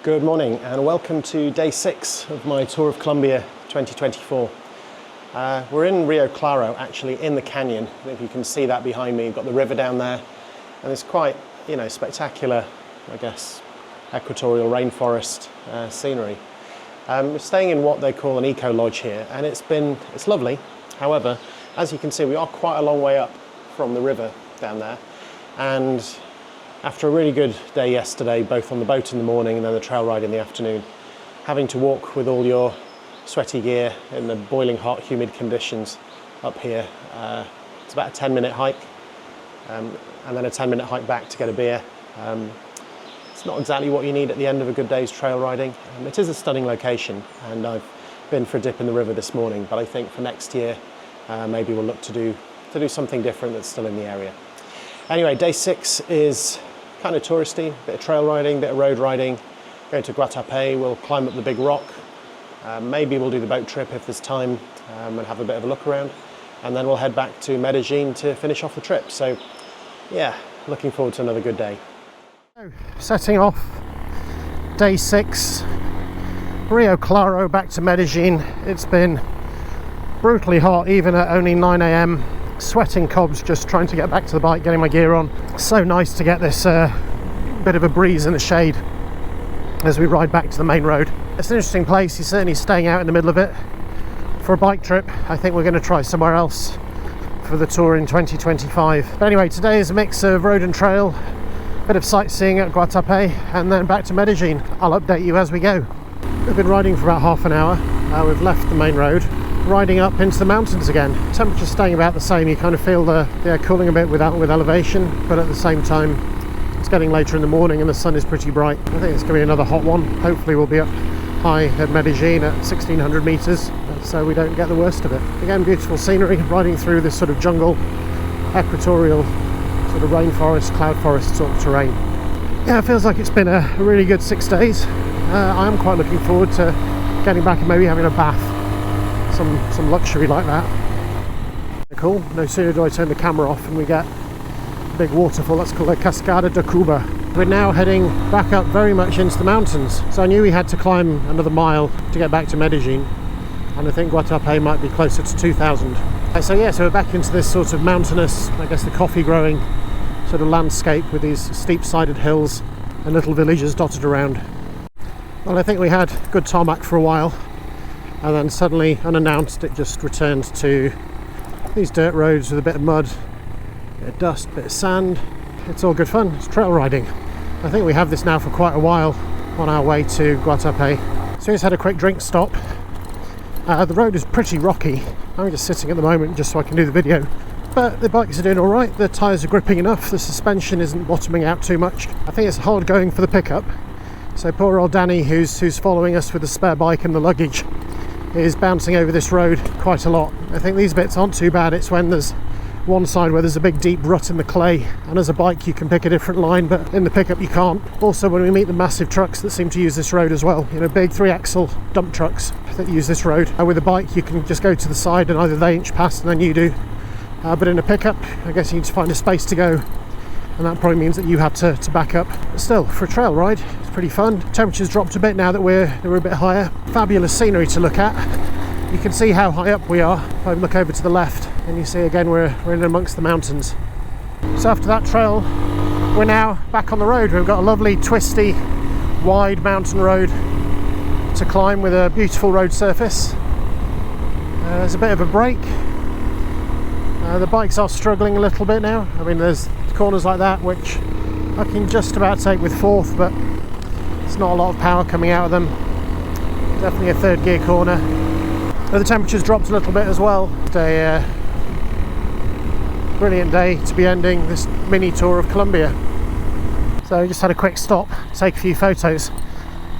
Good morning and welcome to day 6 of my tour of Colombia 2024. We're in Rio Claro, actually in the canyon. If you can see that behind me, you've got the river down there, and it's quite, spectacular, I guess, equatorial rainforest scenery. We're staying in what they call an eco lodge here, and it's lovely. However, as you can see, we are quite a long way up from the river down there, and after a really good day yesterday, both on the boat in the morning and then the trail ride in the afternoon, having to walk with all your sweaty gear in the boiling hot, humid conditions up here, it's about a 10-minute hike, and then a 10-minute hike back to get a beer. It's not exactly what you need at the end of a good day's trail riding. It is a stunning location, and I've been for a dip in the river this morning, but I think for next year, maybe we'll look to do something different that's still in the area. Anyway, day 6 is kind of touristy, bit of trail riding, bit of road riding. Going to Guatape, we'll climb up the big rock. Maybe we'll do the boat trip if there's time, and have a bit of a look around. And then we'll head back to Medellin to finish off the trip. So yeah, looking forward to another good day. So, setting off, day 6, Rio Claro back to Medellin. It's been brutally hot even at only 9 AM. Sweating cobs just trying to get back to the bike, getting my gear on. So nice to get this bit of a breeze in the shade as we ride back to the main road. It's an interesting place. You're certainly staying out in the middle of it for a bike trip. I think we're going to try somewhere else for the tour in 2025. But anyway, today is a mix of road and trail, a bit of sightseeing at Guatape, and then back to Medellin. I'll update you as we go. We've been riding for about half an hour. We've left the main road, riding up into the mountains again. Temperature's staying about the same. You kind of feel the air cooling a bit with elevation, but at the same time it's getting later in the morning and the sun is pretty bright. I think it's going to be another hot one. Hopefully we'll be up high at Medellin at 1600 meters, so we don't get the worst of it. Again, beautiful scenery, riding through this sort of jungle, equatorial sort of rainforest, cloud forest sort of terrain. Yeah, it feels like it's been a really good 6 days. I am quite looking forward to getting back and maybe having a bath. Some luxury like that. Cool. No sooner do I turn the camera off and we get a big waterfall. That's called the Cascada de Cuba. We're now heading back up very much into the mountains. So I knew we had to climb another mile to get back to Medellin, and I think Guatape might be closer to 2000. So we're back into this sort of mountainous, I guess the coffee growing sort of landscape with these steep sided hills and little villages dotted around. Well, I think we had good tarmac for a while, and then suddenly, unannounced, it just returned to these dirt roads with a bit of mud, a bit of dust, a bit of sand. It's all good fun. It's trail riding. I think we have this now for quite a while on our way to Guatape. So we just had a quick drink stop. The road is pretty rocky. I'm just sitting at the moment just so I can do the video. But the bikes are doing all right. The tyres are gripping enough. The suspension isn't bottoming out too much. I think it's hard going for the pickup. So poor old Danny, who's following us with the spare bike and the luggage, is bouncing over this road quite a lot. I think these bits aren't too bad. It's when there's one side where there's a big deep rut in the clay, and as a bike you can pick a different line, but in the pickup you can't. Also, when we meet the massive trucks that seem to use this road as well, big 3-axle dump trucks that use this road, and with a bike you can just go to the side and either they inch past and then you do, but in a pickup I guess you need to find a space to go, and that probably means that you had to back up. But still, for a trail ride, it's pretty fun. Temperature's dropped a bit now that we're a bit higher. Fabulous scenery to look at. You can see how high up we are. If I look over to the left, and you see again we're in amongst the mountains. So after that trail, we're now back on the road. We've got a lovely twisty, wide mountain road to climb with a beautiful road surface. There's a bit of a break. The bikes are struggling a little bit now. I mean, there's corners like that which I can just about take with fourth, but it's not a lot of power coming out of them. Definitely a third gear corner. But the temperature's dropped a little bit as well. It's a brilliant day to be ending this mini tour of Colombia. So I just had a quick stop, take a few photos.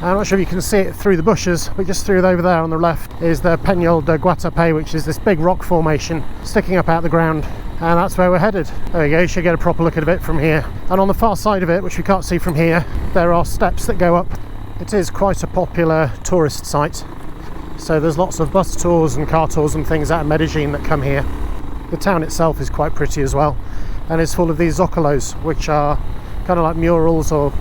I'm not sure if you can see it through the bushes, but just through over there on the left is the Penol de Guatape, which is this big rock formation sticking up out the ground, and that's where we're headed. There we go, you should get a proper look at it from here. And on the far side of it, which we can't see from here, there are steps that go up. It is quite a popular tourist site, so there's lots of bus tours and car tours and things out of Medellin that come here. The town itself is quite pretty as well, and it's full of these zócalos, which are kind of like murals or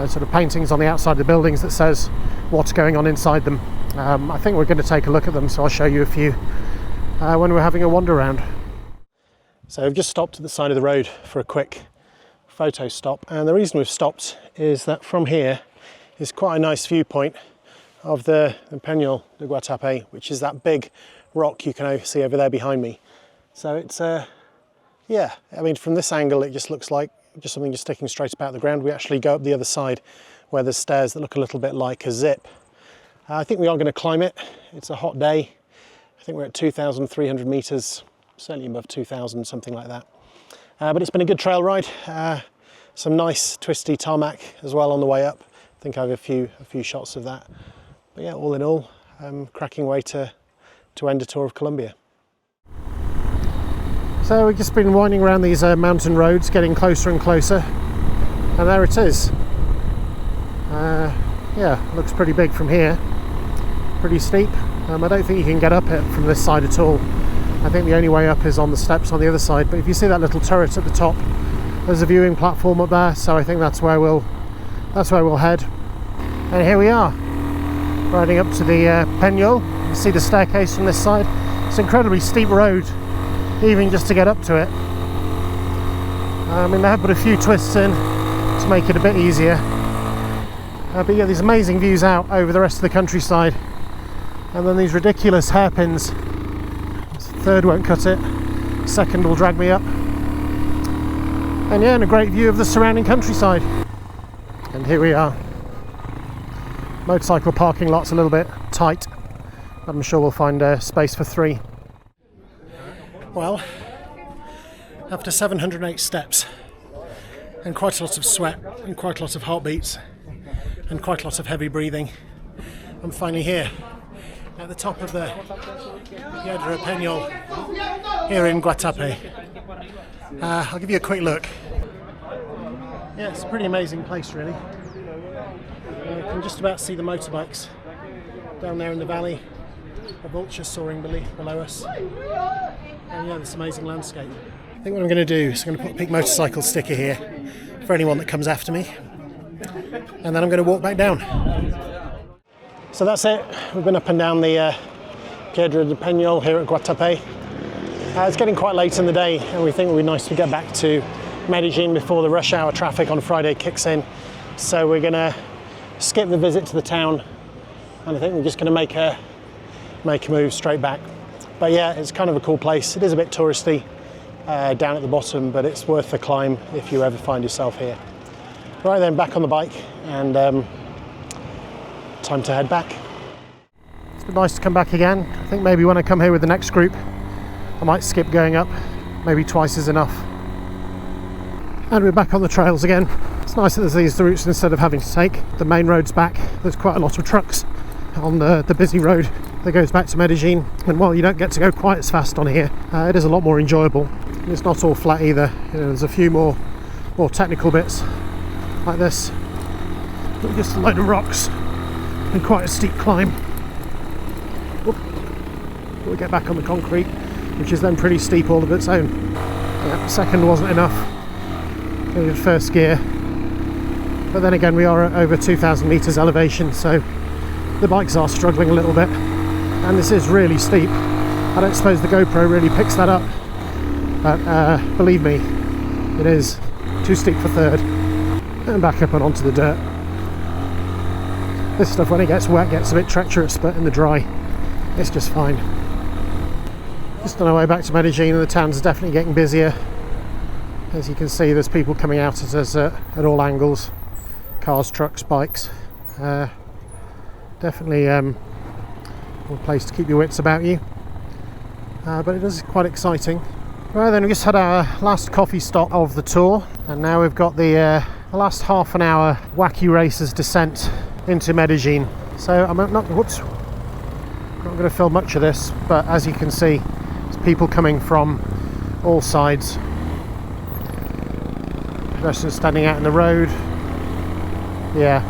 sort of paintings on the outside of the buildings that says what's going on inside them. I think we're going to take a look at them, so I'll show you a few when we're having a wander around. So we've just stopped at the side of the road for a quick photo stop, and the reason we've stopped is that from here is quite a nice viewpoint of the Penol de Guatape, which is that big rock you can see over there behind me. So it's yeah, I mean, from this angle it just looks like just something just sticking straight up out of the ground. We actually go up the other side where there's stairs that look a little bit like a zip. I think we are going to climb it. It's a hot day. I think we're at 2,300 meters, certainly above 2,000, something like that. But it's been a good trail ride. Some nice twisty tarmac as well on the way up. I think I have a few shots of that. But yeah, all in all, cracking way to end a tour of Colombia. So we've just been winding around these mountain roads, getting closer and closer, and there it is. Yeah, looks pretty big from here, pretty steep. I don't think you can get up it from this side at all. I think the only way up is on the steps on the other side, but if you see that little turret at the top, there's a viewing platform up there, so I think that's where we'll head. And here we are, riding up to the Penol. You see the staircase from this side. It's an incredibly steep road, even just to get up to it. I mean, they have put a few twists in to make it a bit easier. But yeah, these amazing views out over the rest of the countryside. And then these ridiculous hairpins. Third won't cut it, second will drag me up. And yeah, and a great view of the surrounding countryside. And here we are. Motorcycle parking lot's a little bit tight. I'm sure we'll find space for 3. Well, after 708 steps and quite a lot of sweat and quite a lot of heartbeats and quite a lot of heavy breathing, I'm finally here at the top of the Piedra del Penol here in Guatape. I'll give you a quick look. Yeah, it's a pretty amazing place really. You can just about see the motorbikes down there in the valley, a vulture soaring below us. And yeah, this amazing landscape. I think what I'm going to do is I'm going to put a big motorcycle sticker here for anyone that comes after me, and then I'm going to walk back down. So that's it. We've been up and down the Piedra del Penol here at Guatape. It's getting quite late in the day, and we think it would be nice to get back to Medellin before the rush hour traffic on Friday kicks in. So we're going to skip the visit to the town, and I think we're just going to make a move straight back. But yeah, it's kind of a cool place. It is a bit touristy down at the bottom, but it's worth the climb if you ever find yourself here. Right then, back on the bike, and time to head back. It's been nice to come back again. I think maybe when I come here with the next group, I might skip going up. Maybe twice is enough. And we're back on the trails again. It's nice that there's these routes instead of having to take the main roads back. There's quite a lot of trucks on the busy road that goes back to Medellin, and while you don't get to go quite as fast on here, it is a lot more enjoyable. And it's not all flat either. You know, there's a few more technical bits like this, but just a load of rocks and quite a steep climb. We'll get back on the concrete, which is then pretty steep all of its own. Yeah, second wasn't enough. Go with first gear, but then again we are at over 2,000 meters elevation, so the bikes are struggling a little bit, and this is really steep. I don't suppose the GoPro really picks that up, but believe me, it is too steep for third. And back up and onto the dirt. This stuff, when it gets wet, gets a bit treacherous, but in the dry it's just fine. Just on our way back to Medellin, and the town's definitely getting busier. As you can see, there's people coming out at us at all angles. Cars, trucks, bikes. Definitely a place to keep your wits about you. But it is quite exciting. Right then, we just had our last coffee stop of the tour, and now we've got the last half an hour wacky racers descent into Medellin. So I'm not going to film much of this, but as you can see, there's people coming from all sides. Pedestrians standing out in the road. Yeah,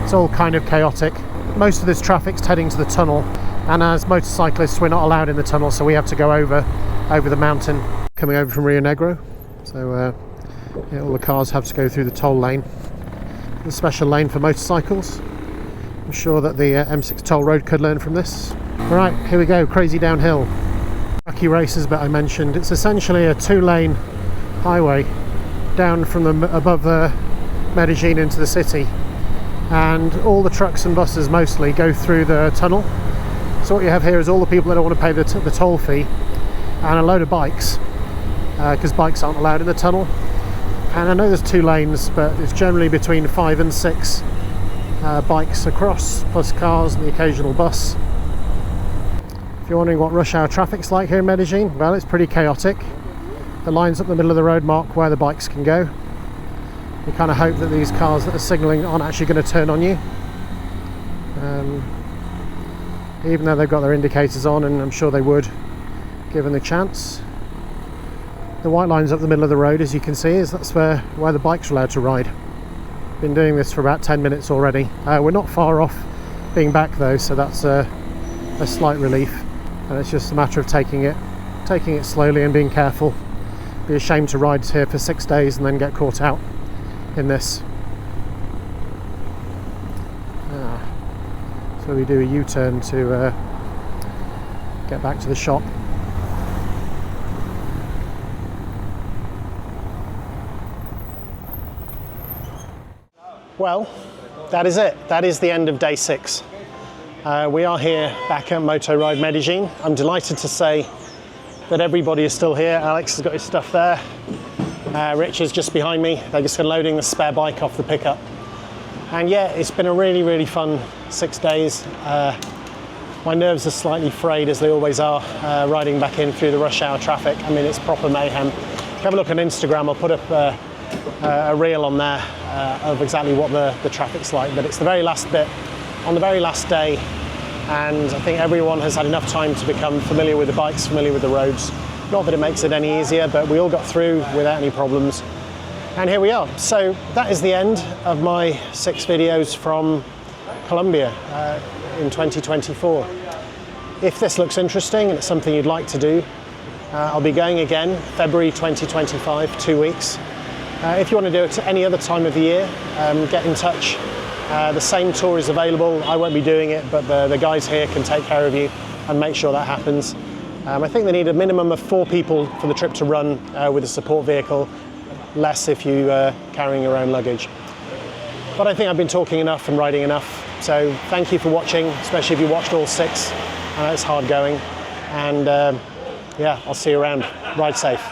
it's all kind of chaotic. Most of this traffic's heading to the tunnel, and as motorcyclists we're not allowed in the tunnel, so we have to go over the mountain, coming over from Rio Negro. So yeah, all the cars have to go through the toll lane. the special lane for motorcycles. I'm sure that the M6 toll road could learn from this. Right, here we go, crazy downhill. Lucky races bit I mentioned. It's essentially a 2-lane highway down from above Medellin into the city, and all the trucks and buses mostly go through the tunnel. So what you have here is all the people that don't want to pay the toll fee, and a load of bikes, because bikes aren't allowed in the tunnel. And I know there's 2 lanes, but it's generally between 5 and 6 bikes across, plus cars and the occasional bus. If you're wondering what rush hour traffic's like here in Medellin, well, it's pretty chaotic. The lines up the middle of the road mark where the bikes can go. You kind of hope that these cars that are signalling aren't actually going to turn on you. Even though they've got their indicators on, and I'm sure they would, given the chance. The white lines up the middle of the road, as you can see, that's where the bikes are allowed to ride. Been doing this for about 10 minutes already. We're not far off being back though, so that's a slight relief. And it's just a matter of taking it slowly and being careful. Be ashamed to ride here for 6 days and then get caught out in this. So we do a U-turn to get back to the shop. Well, that is it. That is the end of day 6. We are here back at Moto Ride Medellin. I'm delighted to say that everybody is still here. Alex has got his stuff there. Rich is just behind me. They're just loading the spare bike off the pickup. And yeah, it's been a really, really fun 6 days. My nerves are slightly frayed, as they always are, riding back in through the rush hour traffic. I mean, it's proper mayhem. If you have a look on Instagram, I'll put up a reel on there of exactly what the traffic's like. But it's the very last bit, on the very last day, and I think everyone has had enough time to become familiar with the bikes, familiar with the roads. Not that it makes it any easier, but we all got through without any problems. And here we are. So that is the end of my 6 videos from Colombia in 2024. If this looks interesting and it's something you'd like to do, I'll be going again February 2025, 2 weeks. If you want to do it at any other time of the year, get in touch. The same tour is available. I won't be doing it, but the guys here can take care of you and make sure that happens. I think they need a minimum of 4 people for the trip to run with a support vehicle, less if you're carrying your own luggage. But I think I've been talking enough and riding enough. So thank you for watching, especially if you watched all 6. I know it's hard going. And yeah, I'll see you around. Ride safe.